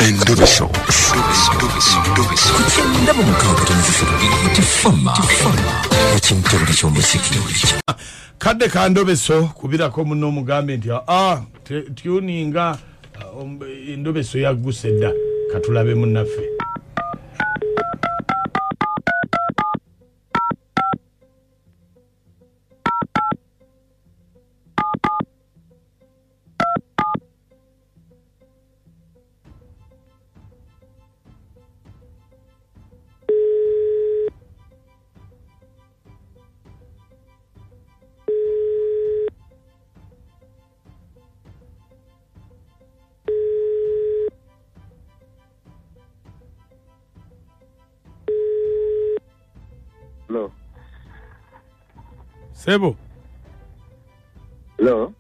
Endobeso. Kadde kandobeso kubirako muno mugambe nti tuninga endobeso yagusedda katulabe munnaffe. Hello. Sebo. Hello.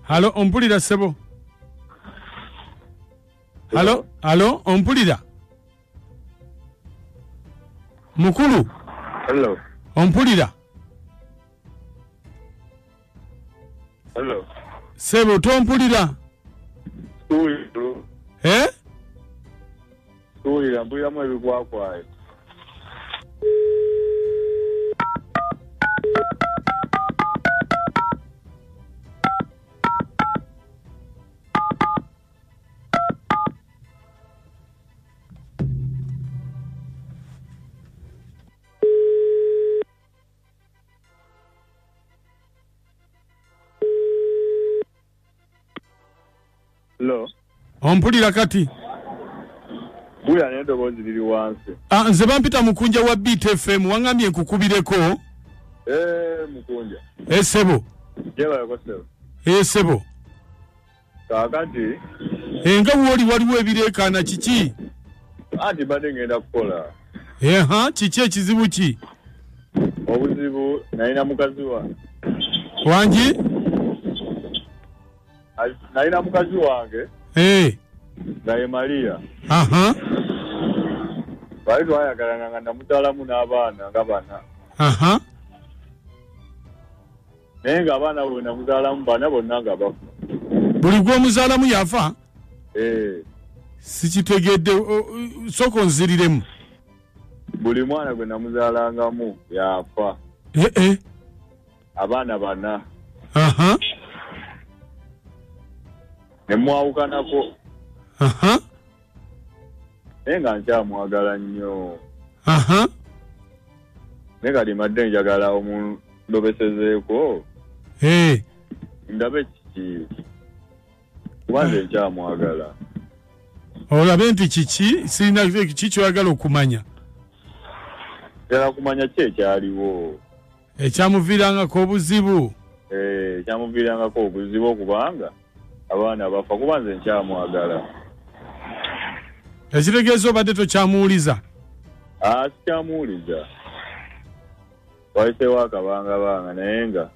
Halo, ompulira Sebo. Halo, halo, ompulira. Mukulu. Hello. Ompulira. Hello. Sebo, tompulira. Suulira mpuliramu ebikwakwayo. Hello. Ompulira kati. Buya n'eddoboozi liri wansi. Nze bampita Mukunja wa Beat FM wangambye nkukubireko. Mukunja. Sebo. Yebalako Sebo. Sebo. Kaakati. Nga woli waliwo ebireekaana kiki? Anti badde ngenda kukola. Kiki ekizibu ki? Obuzibu nalina mukazi wange. Wangi? Nalina mukazi wange. Naye Maria. Bali twayagalanga nga namutwalamu n'abaana nga bana. Naye ng'abaana bwe namutwalamu bana bonna nga bafa. Buli gw'omuzaalamu yafa? Sikitegedde, soko nziriremu. Buli mwana gwe namuzaalangamu yafa. Abaana bana. Ne mwawukanako. Naye nga nkyamwagala nnyo. Naye kati madde njagala omundobesezeeko. Ndabe kiki. Kubanze nkyamwagala. Olabe nti kiki? Sirina kiki kyoyagala okumanya. Njagala kumanya ki ekyaliwo. Ekyamuviirangako obuzibu. Ekyamuviirangako obuzibu okubanga abaana bafa. Kubanze nkyamwagala. Ekitegeeza obadde tokyamuwuliza? Sikyamuwuliza. Wayiseewo akabangabanga naye nga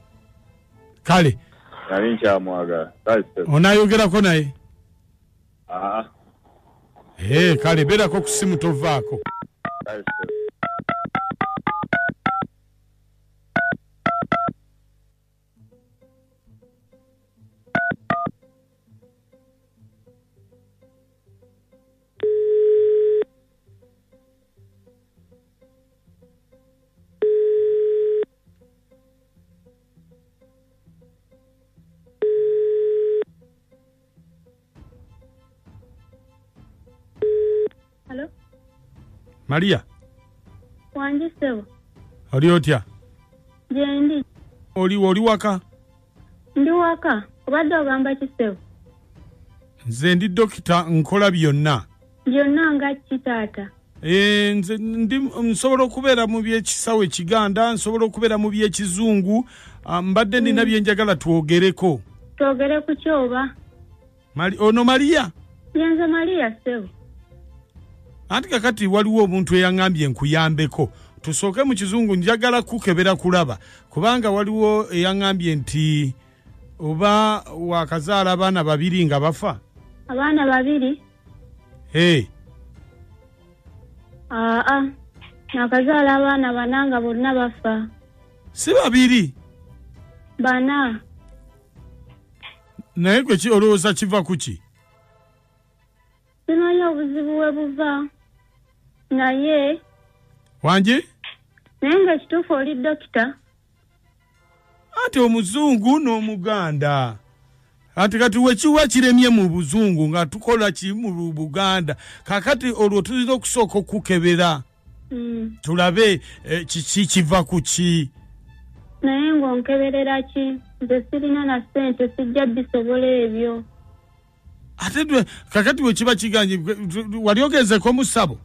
kale nali nkyamwagala. Onaayogerako naye? Kale beerako ku simu tovaako. Hello? Maria. Wangi Sebo. Oli otya? Jendi. Oli waka? Ndi waka. Obadde ogamba ki Sebo? Nze ndi dokita nkola byonna. Byonna nga ki taata? Nze nsobola okubeera mu by'ekisawo ekiganda, nsobola okubeera mu by'ekizungu, mbadde nina bye njagala twogereko. Twogere ku ki oba? Ono Maria? Yenze Maria Sebo. Anti kakati waliwo omuntu eyangambye nkuyambeko. Tusooke mu kizungu njagala kukebera kulaba. Kubanga waliwo eyangambye nti oba wakazaala abaana babiri nga bafa. Abaana babiri? Nakazaala abaana bana nga bonna bafa. Si babiri? Bana. Naye gwe olowooza kiva ku ki? Simanyi obuzibu we buva naye wangi naye nga ekituufu oli dokita ate omuzungu n'omuganda ati kati wekiwa kiremye mu buzungu nga tukola ki mu Buganda kakati olwo tulina okusooka okukebera tulabe kiki kiva ku ki naye ng'onkeberera ki nze sirina na ssente sijja bisobola ebyo ate kakati wekiba kiganje wali ogezeko mu ssabo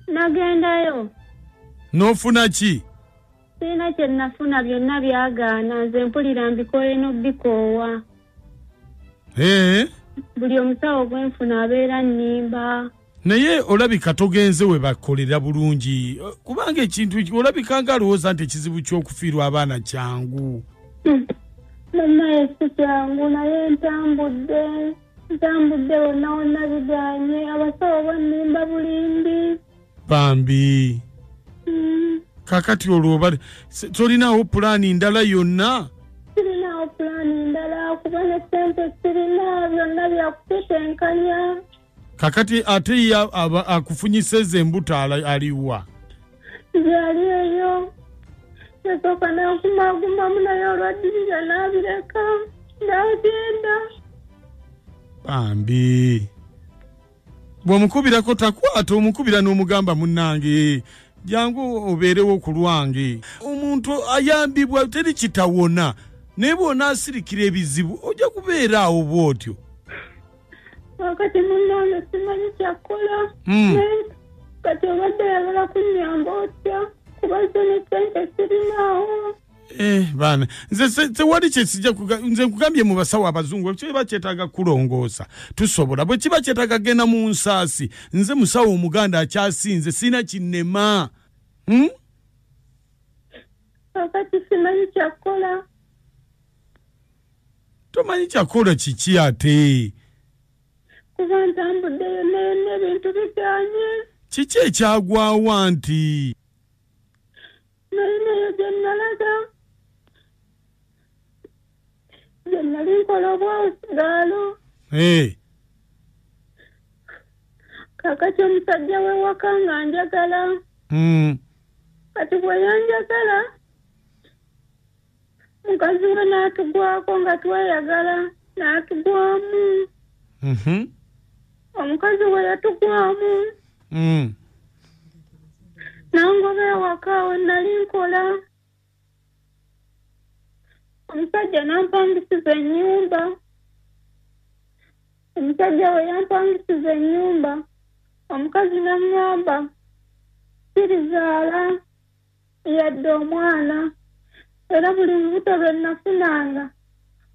nagendayo n'ofuna ki sirina kye nafuna byonna byagaana nze mpulira mbikole n'obbikoowa buli omusawo gwenfuna abeera nnimba naye olabika togenze we bakolera bulungi kubanga ekintu olabika nga alowooza nti ekizibu ky'okufiirwa abaana kyangu naye si kyangu naye ntambudde wonna wonna biganye abasawo bannimba bulimbi bambi kakati olwo tolinawo pulaani ndala yonna sirinawo pulaani ndala kuba ne ssente sirina byonna byakutetenkanya kakati ate ye akufunyiseza embuto aliwa gyali eyo yasooka n'akumagumamu naye olwaddirira n'abireka n'agenda bambi bw'omukubirako takwata omukubira n'omugamba munnange jangu obeerewo ku lwange omuntu ayambibwa teri kitawona naye bw'onaasirikira ebizibu ojja kubeera awo bw'otyo wakati munnange simanyi kyakola kati obadde yagala kunnyamba otya kuba ze ne ssente sirinaawo baana nze tewali kyesijja nze nkugambye mu basawo abazungu kiba kyetaaga kulongoosa tusobola bwe kiba kyetaaga genda mu nsaasi nze musawo omuganda akyasinze sina kinnema wakati simanyi kyakola tomanyi kyakola kiki ate kuba ntambuddeyo n'ebintu biganye kiki ekyagwawa nti naye gye nalaga gye nali nkola obwawusigaalo kakati omusajja w'ewaka nga njagala kati bwe yanjagala mukazi we n'atugwako nga tweyagala n'atugwamu omukazi we yatugwamu nangoba ewaka we nali nkola omusajja nampangisiza ennyumba omusajja we yampangisiza ennyumba omukazi naŋŋamba sirizaala yadde omwana era buli lubuto lwe nafunanga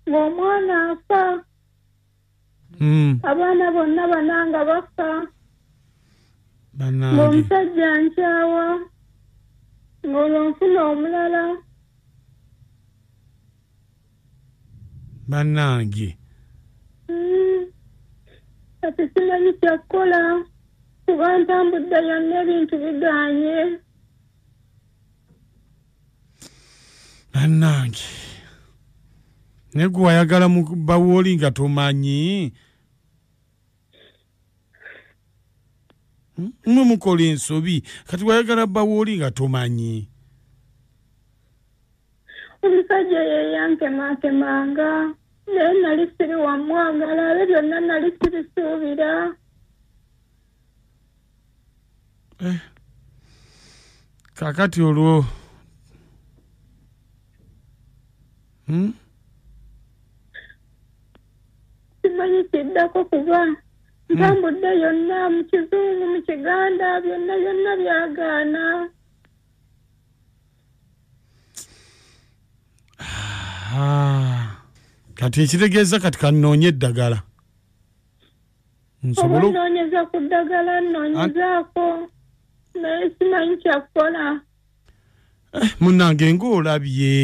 ng'omwana afa abaana bonna bananga bafa ng'omusajja nkyawa ng'olwo nfuna omulala bannange kati simanyi kyakukola kuba ntambudde yonna ebintu biganye bannange naye gwe wayagala mu bawooli nga tomanyi mwe mukola ensobi kati wayagala bawooli nga tomanyi omusajja ye yankemakemanga naye nali siri wamwagala abe byonna nali sirisuubira kakati olwo simanyi kiddako kuba ntambudde yonna mu kizungu mu kiganda byonna byonna byagaana kati ekitegeeza kati kanoonye eddagala oba nnoonyeza ku ddagala nnoonyezaako naye simanyi kyakukola munnange ng'olabye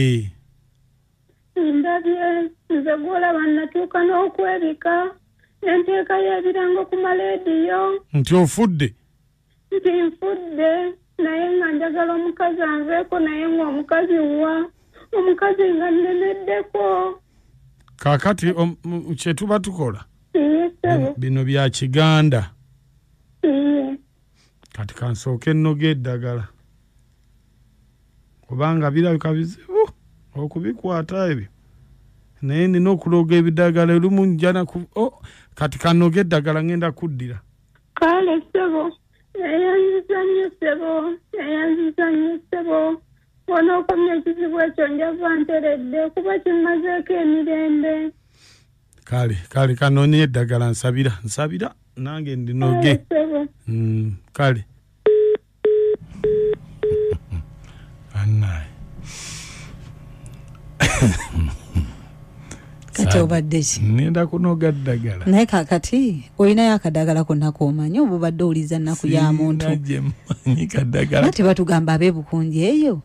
ndabye nze gw'olaba natuuka n'okwebika nenteekayo ebirango ku maleediyo nti ofudde nti nfudde naye nga njagala omukazi anveeko naye ng'omukazi wa omukazi nga nneneddeko kaakati kyetuba tukola Sebo. Bino bya Kiganda. Kati kansooke nnoga eddagala. Kubanga birabika bizibu okubikwata ebyo. Naye nina okuloga ebidagala lumu njana kati kanoga eddagala ngenda kuddira. Kale sebo. Yayanziza nnyo sebo. Wano okomya ekizibu ekyo njava nteredde kuba kimazeeko emirembe. Kale kanonye eddagala nsabira nange ndinoge. Kale. Anai. Kati obadde ki? Nenda kunoga ddagala. Naye kakati olinayo akadagala konna k'omanyi oba obadde oliza nnaku ya muntu. Sinajje mmanyi kadagala. Ate batugamba ab'ebukunji eyo.